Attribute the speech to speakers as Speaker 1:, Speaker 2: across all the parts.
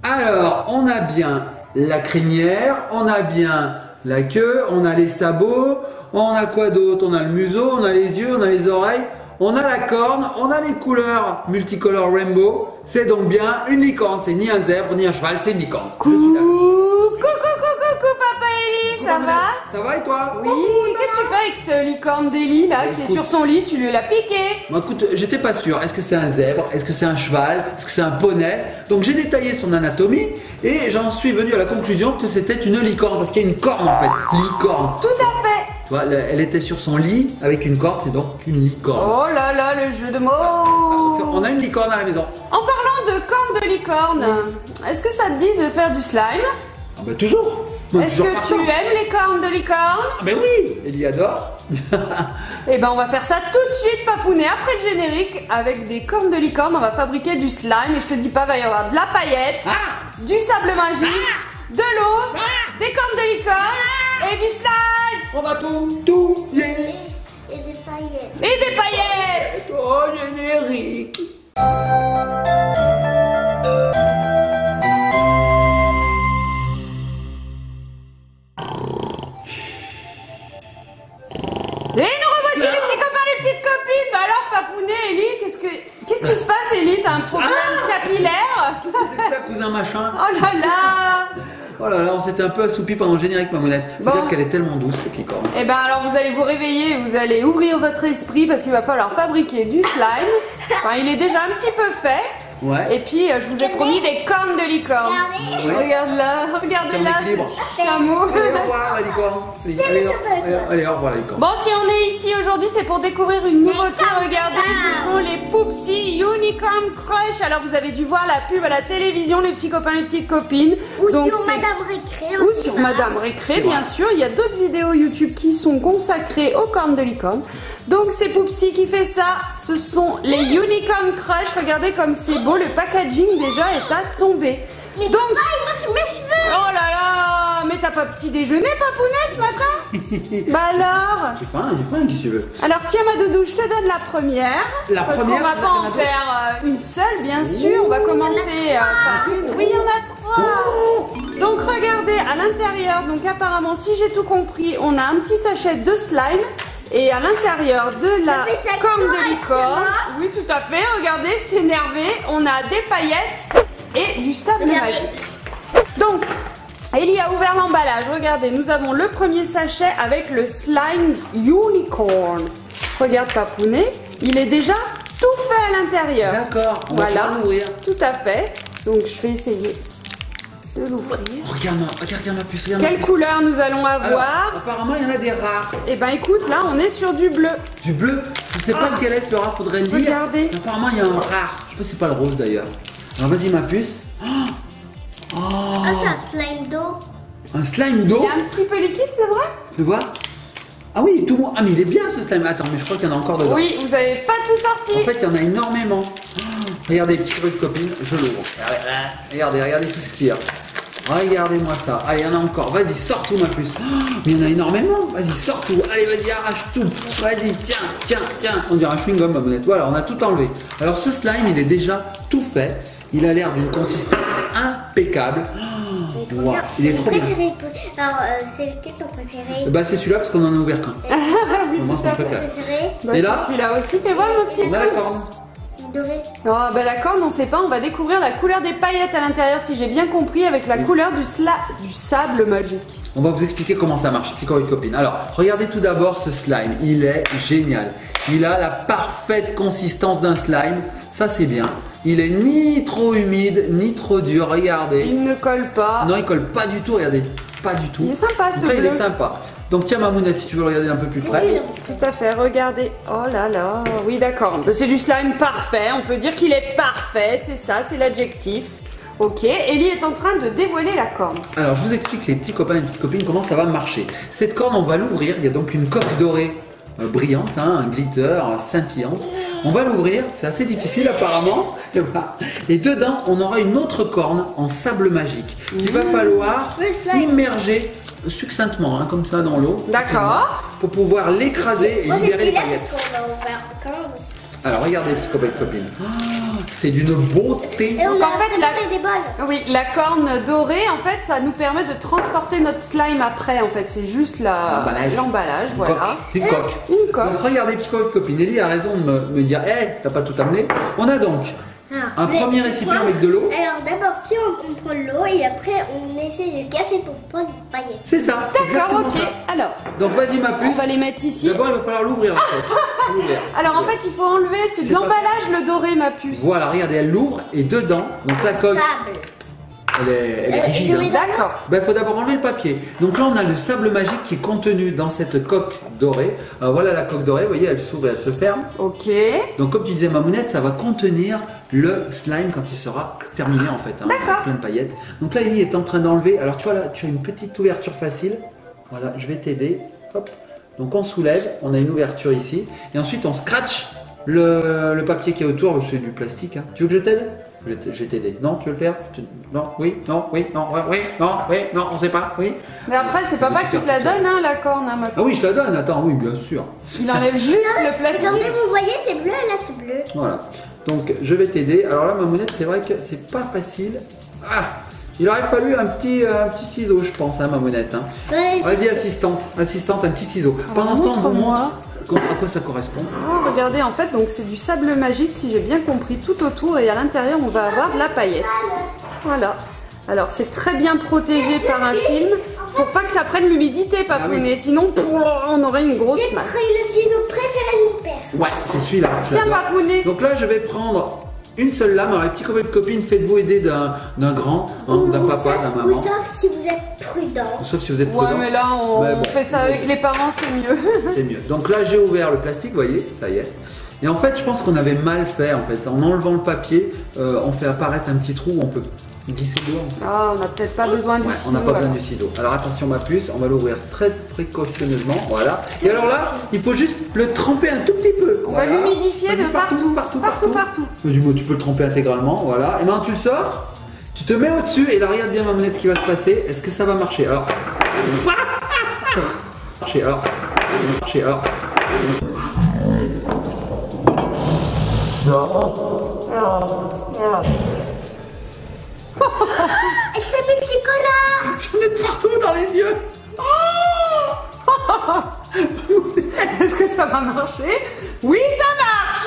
Speaker 1: Alors, on a bien la crinière, on a bien la queue, on a les sabots, on a quoi d'autre? On a le museau, on a les yeux, on a les oreilles, on a la corne, on a les couleurs multicolores rainbow. C'est donc bien une licorne, c'est ni un zèbre ni un cheval, c'est une licorne.
Speaker 2: Coucou, Papa Eli, ça va?
Speaker 1: Ça va et toi?
Speaker 2: Oui, qu'est-ce que tu fais avec cette licorne d'Eli là qui est sur son lit? Tu lui l'as piqué?
Speaker 1: Bon, écoute, j'étais pas sûr. Est-ce que c'est un zèbre? Est-ce que c'est un cheval? Est-ce que c'est un poney? Donc j'ai détaillé son anatomie et j'en suis venu à la conclusion que c'était une licorne parce qu'il y a une corne en fait. Licorne.
Speaker 2: Tout à fait.
Speaker 1: Tu vois, elle était sur son lit avec une corde, c'est donc une licorne.
Speaker 2: Oh là là, le jeu de mots.
Speaker 1: On a une licorne à la maison.
Speaker 2: En parlant de corne de licorne, est-ce que ça te dit de faire du slime?
Speaker 1: Ah bah toujours.
Speaker 2: Est-ce que tu aimes les cornes de licorne?
Speaker 1: Ah ben oui, elle y adore.
Speaker 2: Eh ben on va faire ça tout de suite, Papounet, après le générique, avec des cornes de licorne, on va fabriquer du slime et je te dis pas, il va y avoir de la paillette, du sable magique, de l'eau, des cornes de licorne et du slime.
Speaker 1: On va tout, yeah.
Speaker 3: Et des paillettes.
Speaker 2: Et des paillettes.
Speaker 1: Oh, générique.
Speaker 2: Et nous revoici les petits copains, les petites copines. Bah alors, Papounet, Eli, qu'est-ce qui se passe, Eli? T'as un problème capillaire?
Speaker 1: Qu'est-ce que c'est que ça, cousin machin?
Speaker 2: Oh là là.
Speaker 1: Oh là là, on s'était un peu assoupi pendant le générique, Mamounette. Faut dire qu'elle est tellement douce, cette licorne.
Speaker 2: Eh ben alors vous allez vous réveiller, vous allez ouvrir votre esprit parce qu'il va falloir fabriquer du slime. Enfin, il est déjà un petit peu fait.
Speaker 1: Ouais.
Speaker 2: Et puis je vous ai promis des cornes de licorne.
Speaker 1: Ouais.
Speaker 2: Regarde là, regardez là, ce chameau.
Speaker 1: Allez, au revoir la licorne. Allez, au revoir la licorne.
Speaker 2: Bon, si on est ici aujourd'hui, c'est pour découvrir une nouveauté. Regardez, ce sont les Poupsi Unicorn Crush. Alors vous avez dû voir la pub à la télévision, les petits copains, les petites copines.
Speaker 3: Ou
Speaker 2: Donc
Speaker 3: sur Madame Récré.
Speaker 2: Ou sur Madame Récré, bien sûr. Il y a d'autres vidéos YouTube qui sont consacrées aux cornes de licorne. Donc c'est Poupsi qui fait ça. Ce sont les Unicorn Crush. Regardez comme c'est beau. Le packaging déjà est à tomber. Donc,
Speaker 3: il mange mes cheveux.
Speaker 2: oh là là, mais t'as pas petit déjeuner, Papounet, ce matin? Bah alors?
Speaker 1: J'ai faim, si tu veux.
Speaker 2: Alors tiens ma doudou, je te donne la première.
Speaker 1: La
Speaker 2: parce
Speaker 1: première,
Speaker 2: qu'on va pas en faire une seule, bien sûr. On va commencer par une. Oui, il y en a trois. Donc regardez à l'intérieur. Donc apparemment, si j'ai tout compris, on a un petit sachet de slime. Et à l'intérieur de la corne de licorne, oui tout à fait, regardez, c'est énervé, on a des paillettes et du sable magique. Donc, Eli a ouvert l'emballage, regardez, nous avons le premier sachet avec le slime unicorn. Regarde Papounet, il est déjà tout fait à l'intérieur.
Speaker 1: D'accord, on va pouvoir l'ouvrir.
Speaker 2: Tout à fait, donc je vais essayer de l'ouvrir.
Speaker 1: Oh, regarde ma puce, regarde
Speaker 2: Quelle
Speaker 1: ma puce.
Speaker 2: couleur nous allons avoir?
Speaker 1: Alors, apparemment, il y en a des rares.
Speaker 2: Eh ben écoute, là on est sur du bleu.
Speaker 1: Du bleu, je sais pas lequel est, Laura, faudrait le lire.
Speaker 2: Regardez.
Speaker 1: Apparemment, il y a un rare. Je sais pas si c'est pas le rose d'ailleurs. Alors, vas-y, ma puce. Oh,
Speaker 3: Ah, c'est un slime d'eau.
Speaker 1: un slime
Speaker 2: Il
Speaker 1: d'eau.
Speaker 2: est un petit peu liquide, c'est vrai?
Speaker 1: Tu vois? Ah oui, tout le monde. Ah, mais il est bien ce slime. Attends, mais je crois qu'il y en a encore dedans.
Speaker 2: Oui, vous avez pas tout sorti.
Speaker 1: En fait, il y en a énormément. Oh, regardez, petits trucs copines, je l'ouvre. Regardez tout ce qu'il y a. Regardez-moi ça. Allez, il y en a encore. Vas-y, sors tout, ma puce. Oh, mais il y en a énormément. Vas-y, sors tout. Allez, vas-y, arrache tout. Vas-y, tiens. On dirait un chewing-gum, ma bonnette. Voilà, on a tout enlevé. Alors, ce slime, il est déjà tout fait. Il a l'air d'une consistance impeccable. Oh, wow, il est trop bien.
Speaker 3: Alors, c'est lequel ton préféré?
Speaker 1: Bah, c'est celui-là parce qu'on en a ouvert qu'un.
Speaker 2: Oui,
Speaker 1: Moi,
Speaker 2: tout
Speaker 1: c'est
Speaker 2: à
Speaker 1: mon
Speaker 2: fait.
Speaker 1: préféré.
Speaker 2: Bah,
Speaker 1: Et là,
Speaker 2: celui-là aussi, fais voir mon petit
Speaker 1: on a la
Speaker 2: pouce.
Speaker 1: corne.
Speaker 3: Doré.
Speaker 2: Oh, bah la corne, on sait pas, on va découvrir la couleur des paillettes à l'intérieur, si j'ai bien compris, avec la couleur du sable magique.
Speaker 1: On va vous expliquer comment ça marche, petit copain et copine. Alors, regardez tout d'abord ce slime. Il est génial. Il a la parfaite consistance d'un slime. Ça, c'est bien. Il est ni trop humide, ni trop dur. Regardez.
Speaker 2: Il ne colle pas.
Speaker 1: Non, il colle pas du tout. Regardez. Pas du tout.
Speaker 2: Il est sympa ce
Speaker 1: Donc là, il
Speaker 2: bleu.
Speaker 1: est sympa. Donc, tiens, Mamounette, si tu veux le regarder un peu plus près.
Speaker 2: Tout à fait, regardez. Oh là là, oui d'accord. C'est du slime parfait, on peut dire qu'il est parfait, c'est ça, c'est l'adjectif. Ok, Eli est en train de dévoiler la corne.
Speaker 1: Alors, je vous explique, les petits copains et les petites copines, comment ça va marcher. Cette corne, on va l'ouvrir. Il y a donc une coque dorée brillante, hein, un glitter scintillante. On va l'ouvrir, c'est assez difficile apparemment. Et voilà. Et dedans, on aura une autre corne en sable magique qu'il va falloir immerger succinctement, hein, comme ça dans l'eau.
Speaker 2: D'accord.
Speaker 1: Pour pouvoir l'écraser et
Speaker 3: Moi,
Speaker 1: libérer les
Speaker 3: c'est là
Speaker 1: paillettes.
Speaker 3: parce qu'on a ouvert encore.
Speaker 1: Alors regardez, petits copains et copines. Oh, c'est d'une beauté.
Speaker 3: Et on
Speaker 2: Donc,
Speaker 3: a
Speaker 2: en fait, la-
Speaker 3: des balles.
Speaker 2: Oui, la corne dorée, en fait, ça nous permet de transporter notre slime après. En fait, c'est juste l'emballage, voilà.
Speaker 1: Une coque.
Speaker 2: Une coque.
Speaker 1: Donc regardez, petits copains et copines. Ellie a raison de me dire, hé, t'as pas tout amené. On a donc un premier récipient avec de l'eau.
Speaker 3: Alors d'abord, si on prend l'eau et après on essaie de casser pour prendre des paillettes.
Speaker 1: C'est ça. c'est
Speaker 2: D'accord,
Speaker 1: exactement
Speaker 2: ok.
Speaker 1: ça.
Speaker 2: Alors,
Speaker 1: Donc vas-y ma
Speaker 2: on
Speaker 1: puce.
Speaker 2: va les mettre ici.
Speaker 1: D'abord, il va falloir l'ouvrir en fait. L'ouvrir.
Speaker 2: Alors, en fait, il faut enlever, c'est de
Speaker 1: C'est pas-
Speaker 2: l'emballage, le doré, ma puce.
Speaker 1: Voilà, regardez, elle l'ouvre et dedans, donc la coque,
Speaker 3: Sable.
Speaker 1: elle est rigide.
Speaker 3: je
Speaker 1: hein.
Speaker 3: mets
Speaker 2: D'accord.
Speaker 1: Ben, faut d'abord enlever le papier. Donc là, on a le sable magique qui est contenu dans cette coque dorée. Alors voilà la coque dorée, vous voyez, elle s'ouvre et elle se ferme.
Speaker 2: Ok.
Speaker 1: Donc comme tu disais Mamounette, ça va contenir le slime quand il sera terminé en fait, hein,
Speaker 2: D'accord.
Speaker 1: plein de paillettes. Donc là, Ellie est en train d'enlever. Alors tu vois là, tu as une petite ouverture facile. Voilà, je vais t'aider. Hop. Donc on soulève, on a une ouverture ici. Et ensuite on scratch le papier qui est autour, c'est du plastique. Hein. Tu veux que je t'aide? Je vais t'aider. Non, tu veux le faire? Non, oui, non, oui, non, oui, non, oui, non, on sait pas, oui.
Speaker 2: Mais après, c'est papa qui te la donne, hein, la corne, hein, ma puce.
Speaker 1: Ah oui, je la donne, attends, oui, bien sûr.
Speaker 2: Il enlève juste le plastique.
Speaker 3: Attendez, vous voyez, c'est bleu, là c'est bleu.
Speaker 1: Voilà. Donc je vais t'aider. Alors là, Mamounette, c'est vrai que c'est pas facile. Ah, il aurait fallu un petit ciseau, je pense, hein, Mamounette. Hein.
Speaker 3: Ouais,
Speaker 1: Vas-y, assistante, un petit ciseau. Pendant ce temps, on vous
Speaker 2: montre-moi.
Speaker 1: montre à quoi ça correspond.
Speaker 2: Oh, regardez, en fait, donc c'est du sable magique, si j'ai bien compris, tout autour, et à l'intérieur, on va avoir de la paillette. Voilà. Alors, c'est très bien protégé par un film, pour pas que ça prenne l'humidité, papounet, sinon, on aurait une grosse
Speaker 3: j'ai
Speaker 2: masse.
Speaker 3: pris le ciseau préféré de mon père.
Speaker 1: Ouais, c'est celui-là. je
Speaker 2: Tiens,
Speaker 1: l'adore.
Speaker 2: papounet.
Speaker 1: Donc là, je vais prendre une seule lame. Alors les petits copains et copines, faites-vous aider d'un grand, hein, d'un papa, d'un
Speaker 3: Ou
Speaker 1: maman.
Speaker 3: sauf si vous êtes prudent.
Speaker 1: Sauf si vous êtes
Speaker 2: Ouais,
Speaker 1: prudent.
Speaker 2: mais là, on
Speaker 1: Mais bon.
Speaker 2: fait ça avec les parents, c'est mieux.
Speaker 1: C'est mieux. Donc là, j'ai ouvert le plastique, vous voyez, ça y est. Et en fait, je pense qu'on avait mal fait, en fait. En enlevant le papier, on fait apparaître un petit trou où on peut glisser dedans. En fait.
Speaker 2: Ah, on n'a peut-être pas besoin du
Speaker 1: Ouais,
Speaker 2: ciseau.
Speaker 1: on n'a pas besoin
Speaker 2: alors.
Speaker 1: du ciseau. Alors attention ma puce, on va l'ouvrir très précautionneusement, voilà. Et alors là, il faut juste le tremper un tout petit peu.
Speaker 2: On va l'humidifier
Speaker 1: Vas-y,
Speaker 2: de partout.
Speaker 1: partout. Du coup, tu peux le tremper intégralement, voilà. Et maintenant tu le sors, tu te mets au-dessus et là regarde bien Mamounette ce qui va se passer. Est-ce que ça va marcher? Alors. Alors.
Speaker 3: Et c'est mes petits collants.
Speaker 1: J'en ai de partout dans les yeux.
Speaker 2: Est-ce que ça va marcher? Oui, ça marche.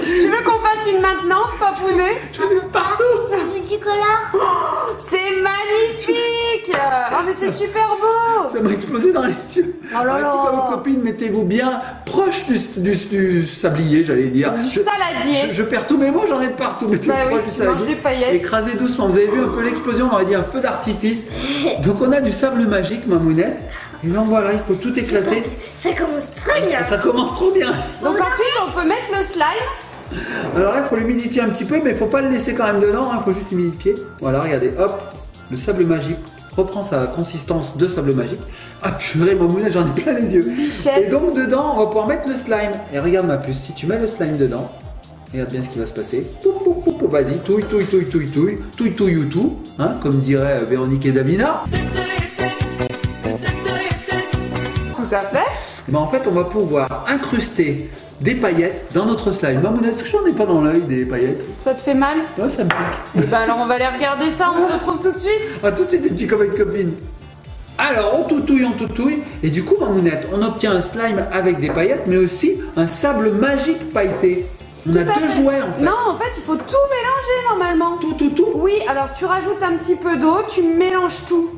Speaker 2: Tu veux qu'on fasse une maintenance, papounet?
Speaker 1: J'en ai de partout.
Speaker 3: C'est mes petits collants.
Speaker 2: C'est magnifique. Oh, mais c'est super beau.
Speaker 1: Ça m'a explosé dans les yeux.
Speaker 2: Oh là
Speaker 1: Alors,
Speaker 2: là.
Speaker 1: petits copines, mettez-vous bien proche du sablier, j'allais dire.
Speaker 2: Du saladier.
Speaker 1: Je perds tous mes mots, j'en ai de partout. Mettez-vous
Speaker 2: Bah oui,
Speaker 1: proche du
Speaker 2: tu manges
Speaker 1: saladier.
Speaker 2: des paillettes.
Speaker 1: Écrasez doucement. Vous avez vu un peu l'explosion, on aurait dit un feu d'artifice. Donc on a du sable magique, Mamounette. Et donc voilà, il faut tout éclater.
Speaker 3: Ça commence très bien.
Speaker 1: Et ça commence trop bien.
Speaker 2: Donc ensuite, on peut mettre le slime.
Speaker 1: Alors là, il faut l'humidifier un petit peu, mais il faut pas le laisser quand même dedans. Il faut juste l'humidifier. Voilà, regardez, hop, le sable magique reprend sa consistance de sable magique. Ah purée, Mamounette, j'en ai plein les yeux.
Speaker 2: Michel.
Speaker 1: Et donc dedans, on va pouvoir mettre le slime. Et regarde ma puce, si tu mets le slime dedans, regarde bien ce qui va se passer. Poup, poup, poup, poup, vas-y, touille, hein, comme dirait Véronique et Davina.
Speaker 2: Tout à fait.
Speaker 1: Et ben en fait, on va pouvoir incruster des paillettes dans notre slime. Mamounette, est-ce que j'en ai pas dans l'œil des paillettes?
Speaker 2: Ça te fait mal?
Speaker 1: Ouais, ça me pique.
Speaker 2: Et ben alors, on va aller regarder ça. On se retrouve tout de suite.
Speaker 1: Ah, tout de suite, des petits copains et copines. Alors, on toutouille, et du coup, Mamounette, on obtient un slime avec des paillettes, mais aussi un sable magique pailleté. On a
Speaker 2: Tout à
Speaker 1: deux
Speaker 2: fait.
Speaker 1: jouets, en fait.
Speaker 2: Non, en fait, il faut tout mélanger normalement.
Speaker 1: Tout.
Speaker 2: Oui, alors tu rajoutes un petit peu d'eau, tu mélanges tout.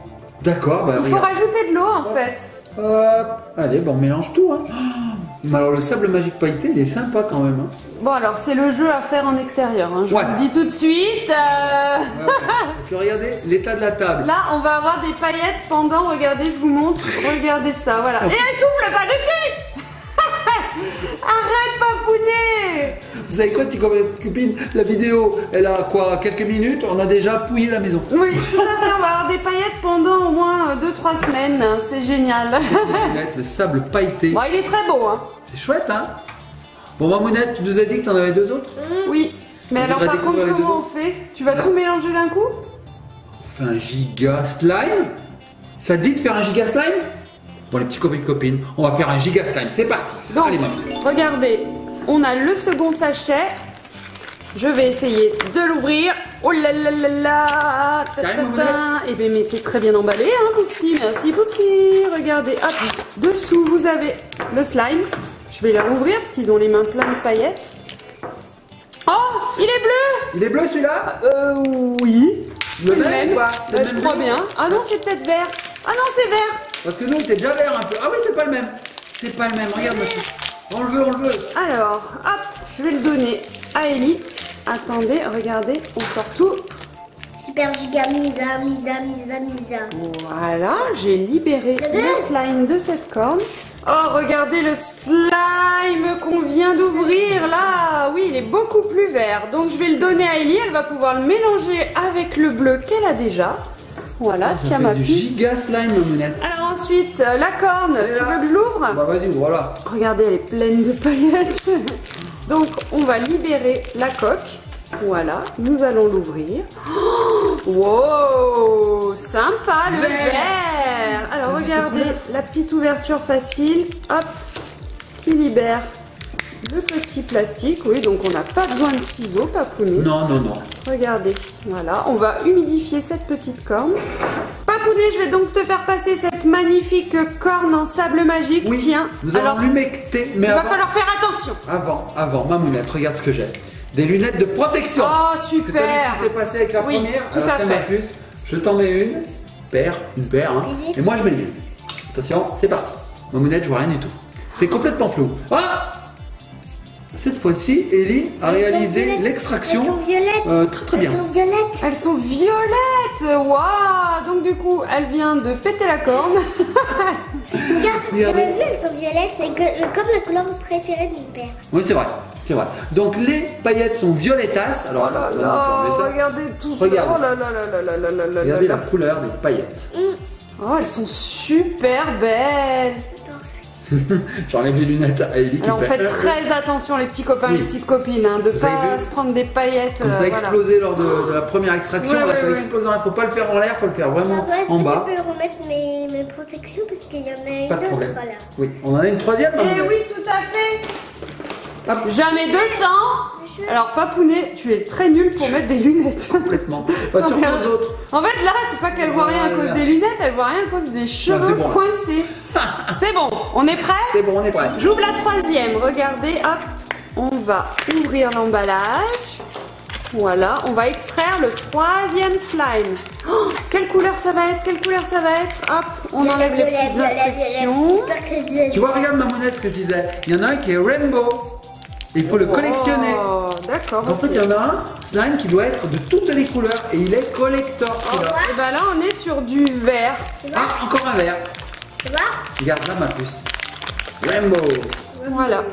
Speaker 1: D'accord, bah
Speaker 2: Il faut
Speaker 1: regarde.
Speaker 2: rajouter de l'eau en fait.
Speaker 1: Hop. Allez, bon, on mélange tout, hein. Mais alors, le sable magique pailleté, il est sympa quand même, hein.
Speaker 2: Bon, alors c'est le jeu à faire en extérieur. Hein. Je
Speaker 1: Ouais.
Speaker 2: vous le dis tout de suite.
Speaker 1: Parce que regardez l'état de la table.
Speaker 2: Là, on va avoir des paillettes pendant. Regardez, je vous montre. Regardez ça, voilà. Et elle souffle pas dessus. Arrête, papounet.
Speaker 1: Vous savez quoi, petits copains et copines? La vidéo, elle a quoi, quelques minutes? On a déjà pouillé la maison.
Speaker 2: Oui, tout à fait. On va avoir des paillettes pendant au moins 2-3 semaines. C'est génial.
Speaker 1: Mamounette, le sable pailleté.
Speaker 2: Bon, il est très beau, hein.
Speaker 1: C'est chouette, hein? Bon, Mamounette, tu nous as dit que t'en avais deux autres?
Speaker 2: Oui. Mais
Speaker 1: On
Speaker 2: alors,
Speaker 1: voudrait
Speaker 2: par contre,
Speaker 1: découvrir les
Speaker 2: comment on fait? Tu vas
Speaker 1: Là.
Speaker 2: tout mélanger d'un coup?
Speaker 1: On fait un giga slime? Ça te dit de faire un giga slime? Bon, les petits copains et copines, on va faire un giga slime. C'est parti.
Speaker 2: Donc,
Speaker 1: Allez, maman.
Speaker 2: regardez. on a le second sachet. Je vais essayer de l'ouvrir. Oh là là là là. Et bien, mais c'est très bien emballé, hein, Poupsi. Merci, Poupsi. Regardez, hop. Dessous, vous avez le slime. Je vais la rouvrir parce qu'ils ont les mains pleines de paillettes. Oh, il est bleu.
Speaker 1: Il est bleu celui-là?
Speaker 2: Oui.
Speaker 1: Le
Speaker 2: C'est le
Speaker 1: même
Speaker 2: même.
Speaker 1: ou pas? Le
Speaker 2: Je
Speaker 1: même
Speaker 2: crois
Speaker 1: bleu?
Speaker 2: bien. Ah non, c'est peut-être vert. Ah non, c'est vert.
Speaker 1: Parce que nous, il était déjà vert un peu. Ah oui, c'est pas le même. C'est pas le même. Regarde, monsieur. On le veut, on le veut.
Speaker 2: Alors, hop, je vais le donner à Ellie. Attendez, regardez, on sort tout.
Speaker 3: Super giga misa.
Speaker 2: Voilà, j'ai libéré le slime de cette corne. Oh, regardez le slime qu'on vient d'ouvrir là. Oui, il est beaucoup plus vert. Donc, je vais le donner à Ellie. Elle va pouvoir le mélanger avec le bleu qu'elle a déjà. Voilà,
Speaker 1: Ça
Speaker 2: tiens
Speaker 1: fait
Speaker 2: ma
Speaker 1: du
Speaker 2: puce.
Speaker 1: giga slime, Mamounette.
Speaker 2: Alors ensuite, la corne,
Speaker 1: Elle est
Speaker 2: tu
Speaker 1: là.
Speaker 2: veux que je l'ouvre?
Speaker 1: Bah vas-y, voilà.
Speaker 2: Regardez, elle est pleine de paillettes. Donc, on va libérer la coque. Voilà, nous allons l'ouvrir. Oh, wow, sympa le verre. Alors, regardez, la petite ouverture facile. Hop, qui libère le petit plastique. Oui, donc on n'a pas besoin de ciseaux, Papounet.
Speaker 1: Non, non, non.
Speaker 2: Regardez, voilà, on va humidifier cette petite corne. Papounet, je vais donc te faire passer cette magnifique corne en sable magique.
Speaker 1: Oui,
Speaker 2: Tiens,
Speaker 1: nous allons
Speaker 2: alors,
Speaker 1: l'humecter. Mais
Speaker 2: il va
Speaker 1: avant,
Speaker 2: falloir faire attention.
Speaker 1: avant, Mamounette, regarde ce que j'ai. Des lunettes de protection.
Speaker 2: Oh,
Speaker 1: Tu as vu
Speaker 2: super.
Speaker 1: ce qui s'est passé avec la
Speaker 2: Oui,
Speaker 1: première?
Speaker 2: tout
Speaker 1: Alors,
Speaker 2: à
Speaker 1: tiens, ma
Speaker 2: fait.
Speaker 1: puce, je t'en mets une paire, hein. Et moi je mets une. Attention, c'est parti. Mamounette, je vois rien du tout. C'est complètement flou. Ah! Cette fois-ci, Ellie a réalisé l'extraction.
Speaker 3: Elles sont violettes.
Speaker 1: Très très bien.
Speaker 3: Elles sont violettes.
Speaker 2: Elles sont violettes. Waouh. Donc du coup, elle vient de péter la corne.
Speaker 3: Regarde, vous
Speaker 1: Regardez.
Speaker 3: avez vu, elles sont violettes. C'est comme la couleur préférée de mon père.
Speaker 1: Oui, c'est vrai. C'est vrai. Donc les paillettes sont violettasses. Alors,
Speaker 2: Oh là
Speaker 1: maintenant, on peut
Speaker 2: là,
Speaker 1: enlever ça.
Speaker 2: regardez tout.
Speaker 1: Regarde.
Speaker 2: Oh là là là là là là là là
Speaker 1: Regardez
Speaker 2: là.
Speaker 1: la couleur des paillettes.
Speaker 2: Oh, elles sont super belles.
Speaker 1: J'enlève les lunettes à Ellie qui
Speaker 2: Alors
Speaker 1: fait.
Speaker 2: faites très attention les petits copains,
Speaker 1: Oui.
Speaker 2: les petites copines, hein, de
Speaker 1: Vous
Speaker 2: pas
Speaker 1: avez vu
Speaker 2: se prendre des paillettes.
Speaker 1: Comme ça a
Speaker 2: voilà.
Speaker 1: explosé lors de la première extraction.
Speaker 2: Ouais,
Speaker 1: Là,
Speaker 2: ouais,
Speaker 1: ça a
Speaker 2: ouais.
Speaker 1: explosé. Il ne faut pas le faire en l'air, il faut le faire vraiment
Speaker 3: Papa, est-ce
Speaker 1: en
Speaker 3: que
Speaker 1: bas.
Speaker 3: tu peux remettre mes protections parce qu'il y en a une
Speaker 1: Pas de
Speaker 3: autre
Speaker 1: problème.
Speaker 3: là.
Speaker 1: Oui, on en a une troisième.
Speaker 2: Eh
Speaker 1: Mamounette.
Speaker 2: oui, tout à fait.
Speaker 1: Hop,
Speaker 2: Jamais 200. Alors Papounet, tu es très nul pour mettre des lunettes.
Speaker 1: complètement. Pas sur
Speaker 2: Regarde.
Speaker 1: les autres.
Speaker 2: En fait là, c'est pas qu'elle voit rien à cause des lunettes, elle voit rien à cause des cheveux
Speaker 1: c'est bon, là.
Speaker 2: coincés. C'est bon, on est prêt?
Speaker 1: C'est bon, on est prêt.
Speaker 2: J'ouvre la troisième, regardez, hop, on va ouvrir l'emballage. Voilà, on va extraire le troisième slime. Oh, quelle couleur ça va être? Quelle couleur ça va être? Hop, on enlève les petites instructions.
Speaker 1: Tu vois, regarde Mamounette ce que je disais. Il y en a un qui est rainbow. Il faut le collectionner.
Speaker 2: Oh, d'accord.
Speaker 1: En fait, il y en a un slime qui doit être de toutes les couleurs et il est collector. celui-là.
Speaker 2: Et ben là, on est sur du vert.
Speaker 1: Ah, encore un vert.
Speaker 3: Tu vois?
Speaker 1: Regarde là, ma puce. Rainbow.
Speaker 2: Voilà.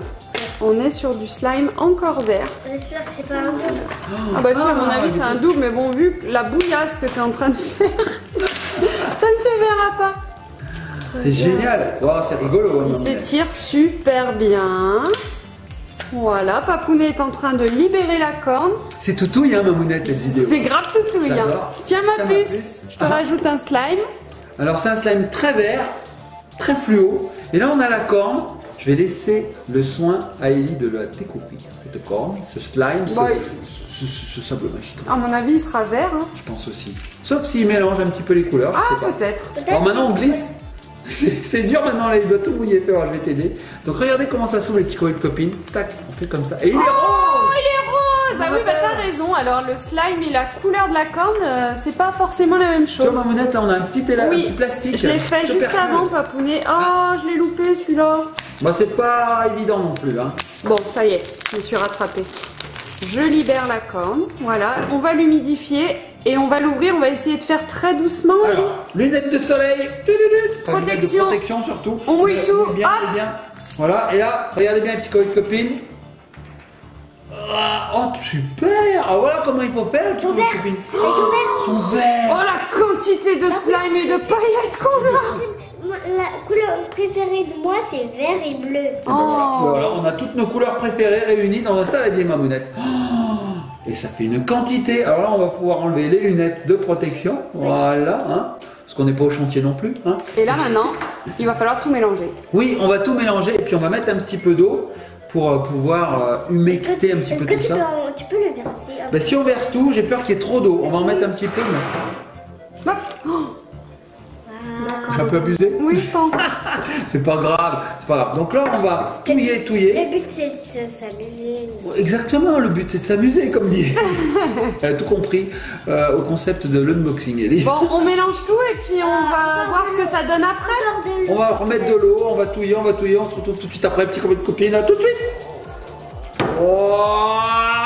Speaker 2: On est sur du slime encore vert.
Speaker 3: J'espère que c'est pas un double.
Speaker 2: Ah bah si, à mon avis, c'est un double, mais bon, vu que la bouillasse que tu es en train de faire, ça ne se verra pas.
Speaker 1: C'est génial. Oh, c'est rigolo.
Speaker 2: Il
Speaker 1: Mamounette.
Speaker 2: s'étire super bien. Voilà, Papounet est en train de libérer la corne.
Speaker 1: C'est toutouille, hein, Mamounette, cette vidéo.
Speaker 2: C'est grave toutouille. Hein.
Speaker 1: J'adore.
Speaker 2: Tiens ma
Speaker 1: Tiens, ma
Speaker 2: puce,
Speaker 1: puce.
Speaker 2: je te
Speaker 1: Ah.
Speaker 2: rajoute un slime.
Speaker 1: Alors, c'est un slime très vert, très fluo. Et là, on a la corne. Je vais laisser le soin à Ellie de la découper. Cette corne, ce slime,
Speaker 2: Bah,
Speaker 1: ce sable magique.
Speaker 2: À mon avis, il sera vert. Hein.
Speaker 1: Je pense aussi. Sauf s'il mélange un petit peu les couleurs.
Speaker 2: Ah,
Speaker 1: je sais pas.
Speaker 2: peut-être.
Speaker 1: Alors maintenant, on glisse. C'est dur maintenant, là, il doit tout mouiller. Fais voir, je vais t'aider. Donc, regardez comment ça s'ouvre, les petits colis de copines. Tac, on fait comme ça. Et il est
Speaker 2: Oh,
Speaker 1: rose!
Speaker 2: il est rose. Ah oui, bah t'as raison. Alors, le slime et la couleur de la corne, c'est pas forcément la même
Speaker 1: Tu vois,
Speaker 2: chose.
Speaker 1: Mamounette, là, on a un petit
Speaker 2: Oui,
Speaker 1: plastique.
Speaker 2: je l'ai fait
Speaker 1: Super
Speaker 2: juste
Speaker 1: cool.
Speaker 2: avant, Papounet. Oh, je l'ai loupé celui-là.
Speaker 1: Bah, c'est pas évident non plus, hein.
Speaker 2: Bon, ça y est, je me suis rattrapée. Je libère la corne, voilà. On va l'humidifier et on va l'ouvrir. On va essayer de faire très doucement. Ali.
Speaker 1: Alors, lunettes de soleil. Enfin, lunettes de
Speaker 2: Protection.
Speaker 1: protection surtout.
Speaker 2: On mouille tout.
Speaker 1: Bien,
Speaker 2: Hop.
Speaker 1: bien. Voilà, et là, regardez bien, petit colis de copines. Ah, oh, super! Ah, voilà comment il faut faire, petit colis de copines. Ils sont verts.
Speaker 2: Oh, la quantité de slime et de paillettes qu'on a.
Speaker 3: La couleur préférée de moi, c'est vert et bleu.
Speaker 2: Oh.
Speaker 1: Voilà, on a toutes nos couleurs préférées réunies dans un saladier, Mamounette. Oh, et ça fait une quantité. Alors là, on va pouvoir enlever les lunettes de protection. Voilà, hein. Parce qu'on n'est pas au chantier non plus, hein.
Speaker 2: Et là maintenant, il va falloir tout mélanger.
Speaker 1: Oui, on va tout mélanger et puis on va mettre un petit peu d'eau pour pouvoir humecter un petit peu tout ça.
Speaker 3: Tu peux le verser.
Speaker 1: Bah, si on verse tout, j'ai peur qu'il y ait trop d'eau. On va en mettre un petit peu. Mais... C'est un peu abusé?
Speaker 2: Oui, je pense.
Speaker 1: C'est pas grave, c'est pas grave. Donc là, on va touiller.
Speaker 3: Le but, c'est de s'amuser.
Speaker 1: Exactement, le but, c'est de s'amuser, comme dit. Elle a tout compris au concept de l'unboxing, Ellie.
Speaker 2: Bon, on mélange tout et puis on va voir ce que ça donne après.
Speaker 1: On va remettre de l'eau, on va touiller, on se retrouve tout de suite après, petit copain de copine, à tout de suite. Oh,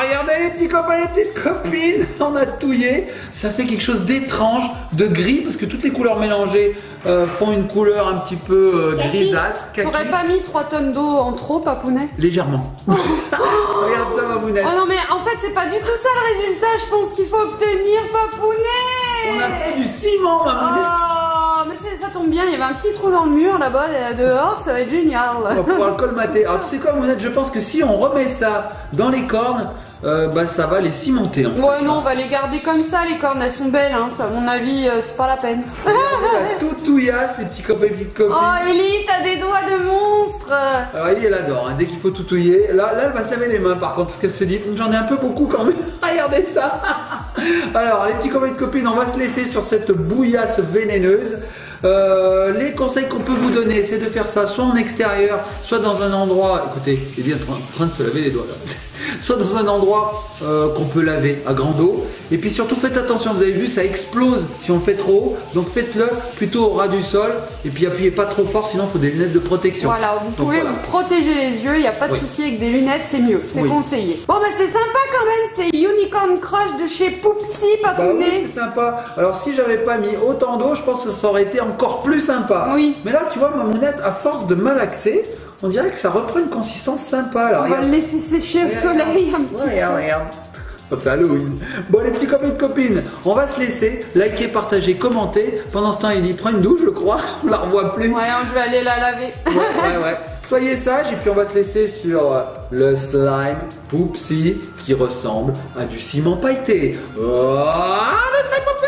Speaker 1: regardez les petits copains, les petites copines, on a touillé, ça fait quelque chose d'étrange, de gris, parce que toutes les couleurs mélangées font une couleur un petit peu grisâtre.
Speaker 2: T'aurais pas mis 3 tonnes d'eau en trop, Papounet?
Speaker 1: Légèrement. Regarde ça, Mamounette.
Speaker 2: Oh non, mais en fait, c'est pas du tout ça le résultat, je pense qu'il faut obtenir, Papounet.
Speaker 1: On a fait du ciment, Mamounette.
Speaker 2: Oh, mais ça tombe bien, il y avait un petit trou dans le mur là-bas, dehors, ça va être génial.
Speaker 1: On va pouvoir le colmater. Alors, tu sais quoi, Mamounette, je pense que si on remet ça dans les cornes, bah, ça va les cimenter. En fait.
Speaker 2: Ouais, non, on va les garder comme ça, les cornes, elles sont belles, hein. Ça, à mon avis, c'est pas la peine.
Speaker 1: La toutouillasse, les petits copains et petites copines.
Speaker 2: Oh, Ellie, t'as des doigts de monstre.
Speaker 1: Alors, Ellie, elle adore, hein, dès qu'il faut toutouiller. Là, elle va se laver les mains, par contre, parce qu'elle se dit, j'en ai un peu beaucoup quand même. Regardez ça. Alors, les petits copains et copines, on va se laisser sur cette bouillasse vénéneuse. Les conseils qu'on peut vous donner, c'est de faire ça soit en extérieur, soit dans un endroit. Écoutez, Ellie est en train de se laver les doigts là. Soit dans un endroit qu'on peut laver à grande eau. Et puis surtout faites attention, vous avez vu, ça explose si on le fait trop haut. Donc faites-le plutôt au ras du sol. Et puis appuyez pas trop fort, sinon il faut des lunettes de protection.
Speaker 2: Voilà, vous pouvez vous protéger les yeux, il n'y a pas de souci avec des lunettes, c'est mieux, c'est conseillé. Bon bah c'est sympa quand même, c'est Unicorn Crush de chez Poupsi, Papounet.
Speaker 1: Bah oui, c'est sympa. Alors si j'avais pas mis autant d'eau, je pense que ça aurait été encore plus sympa.
Speaker 2: Oui.
Speaker 1: Mais là tu vois, Mamounette, à force de malaxer, on dirait que ça reprend une consistance sympa. Alors,
Speaker 2: on va le laisser sécher au soleil un petit peu.
Speaker 1: Regarde. Ça fait Halloween. Bon, les petits copains et copines, on va se laisser. Liker, partager, commenter. Pendant ce temps, il y prend une douche, je crois. On la revoit plus.
Speaker 2: Ouais, je vais aller la laver.
Speaker 1: Ouais. Soyez sages et puis on va se laisser sur le slime Poupsi qui ressemble à du ciment pailleté. Oh, le slime Poupsi,